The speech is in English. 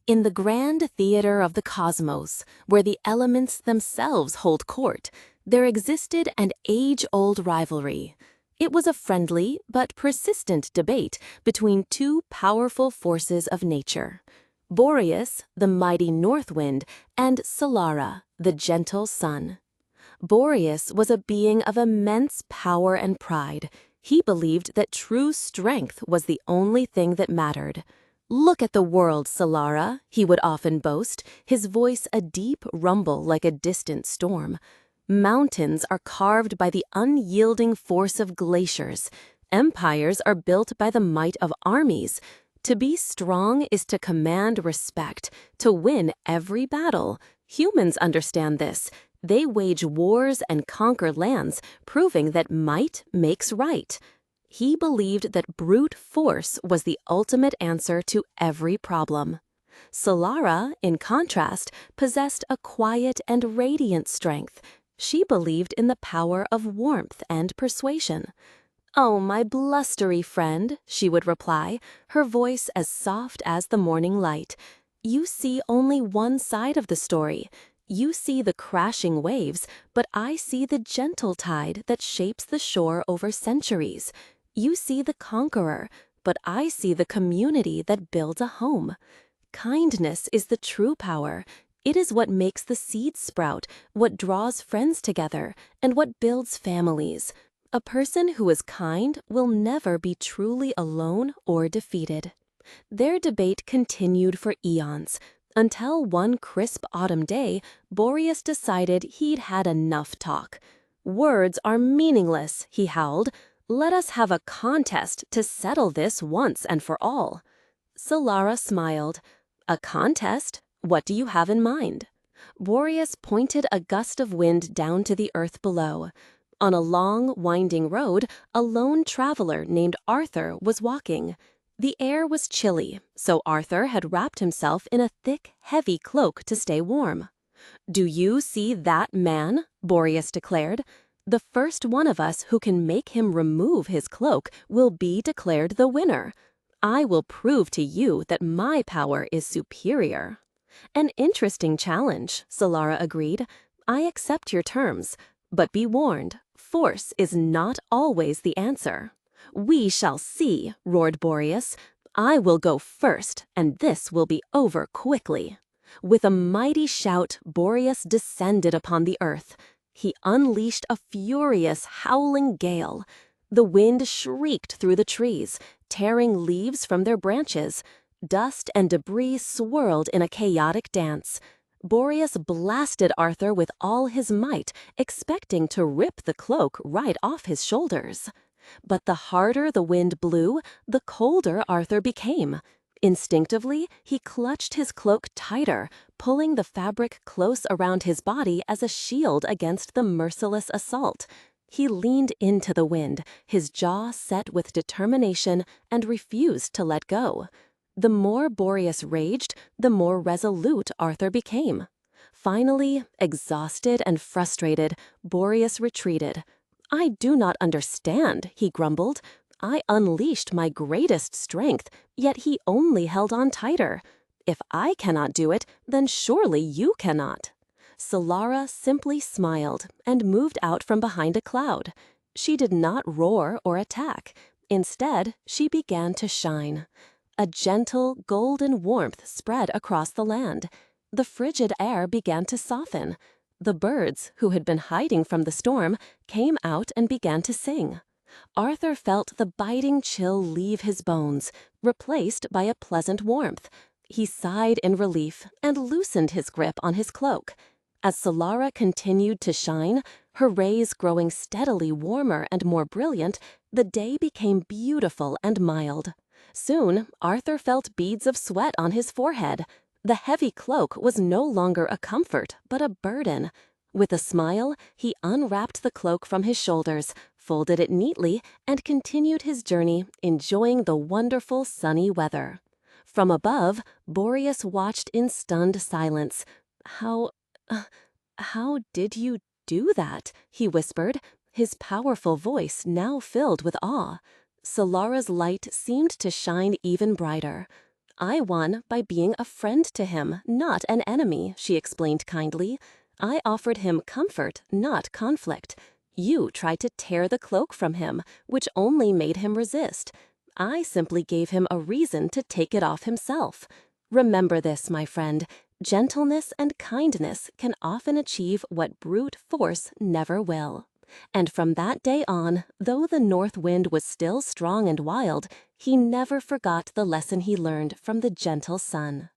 In the grand theater of the cosmos, where the elements themselves hold court, there existed an age-old rivalry. It was a friendly but persistent debate between two powerful forces of nature: Boreas, the mighty north wind, and Solara, the gentle sun. Boreas was a being of immense power and pride. He believed that true strength was the only thing that mattered. "Look at the world, Solara," he would often boast, his voice a deep rumble like a distant storm. "Mountains are carved by the unyielding force of glaciers. Empires are built by the might of armies. To be strong is to command respect, to win every battle. Humans understand this. They wage wars and conquer lands, proving that might makes right." He believed that brute force was the ultimate answer to every problem. Solara, in contrast, possessed a quiet and radiant strength. She believed in the power of warmth and persuasion. "Oh, my blustery friend," she would reply, her voice as soft as the morning light, "you see only one side of the story. You see the crashing waves, but I see the gentle tide that shapes the shore over centuries. You see the conqueror, but I see the community that builds a home. Kindness is the true power. It is what makes the seeds sprout, what draws friends together, and what builds families. A person who is kind will never be truly alone or defeated." Their debate continued for eons, until one crisp autumn day, Boreas decided he'd had enough talk. "Words are meaningless," he howled. "Let us have a contest to settle this once and for all." Solara smiled. "A contest? What do you have in mind?" Boreas pointed a gust of wind down to the earth below. On a long, winding road, a lone traveler named Arthur was walking. The air was chilly, so Arthur had wrapped himself in a thick, heavy cloak to stay warm. "Do you see that man?" Boreas declared. "The first one of us who can make him remove his cloak will be declared the winner. I will prove to you that my power is superior." "An interesting challenge," Solara agreed. "I accept your terms. But be warned, force is not always the answer." "We shall see," roared Boreas. "I will go first, and this will be over quickly." With a mighty shout, Boreas descended upon the earth. He unleashed a furious, howling gale. The wind shrieked through the trees, tearing leaves from their branches. Dust and debris swirled in a chaotic dance. Boreas blasted Arthur with all his might, expecting to rip the cloak right off his shoulders. But the harder the wind blew, the colder Arthur became. Instinctively, he clutched his cloak tighter, pulling the fabric close around his body as a shield against the merciless assault. He leaned into the wind, his jaw set with determination, and refused to let go. The more Boreas raged, the more resolute Arthur became. Finally, exhausted and frustrated, Boreas retreated. "I do not understand," he grumbled. "I unleashed my greatest strength, yet he only held on tighter. If I cannot do it, then surely you cannot." Solara simply smiled and moved out from behind a cloud. She did not roar or attack. Instead, she began to shine. A gentle, golden warmth spread across the land. The frigid air began to soften. The birds, who had been hiding from the storm, came out and began to sing. Arthur felt the biting chill leave his bones, replaced by a pleasant warmth. He sighed in relief and loosened his grip on his cloak. As Solara continued to shine, her rays growing steadily warmer and more brilliant, the day became beautiful and mild. Soon, Arthur felt beads of sweat on his forehead. The heavy cloak was no longer a comfort, but a burden. With a smile, he unwrapped the cloak from his shoulders, folded it neatly, and continued his journey, enjoying the wonderful sunny weather. From above, Boreas watched in stunned silence. How did you do that?" he whispered, his powerful voice now filled with awe. Solara's light seemed to shine even brighter. I won by being a friend to him, not an enemy, she explained kindly. I offered him comfort, not conflict. You tried to tear the cloak from him, which only made him resist. I simply gave him a reason to take it off himself. Remember this, my friend. Gentleness and kindness can often achieve what brute force never will. And from that day on, though the north wind was still strong and wild, he never forgot the lesson he learned from the gentle sun.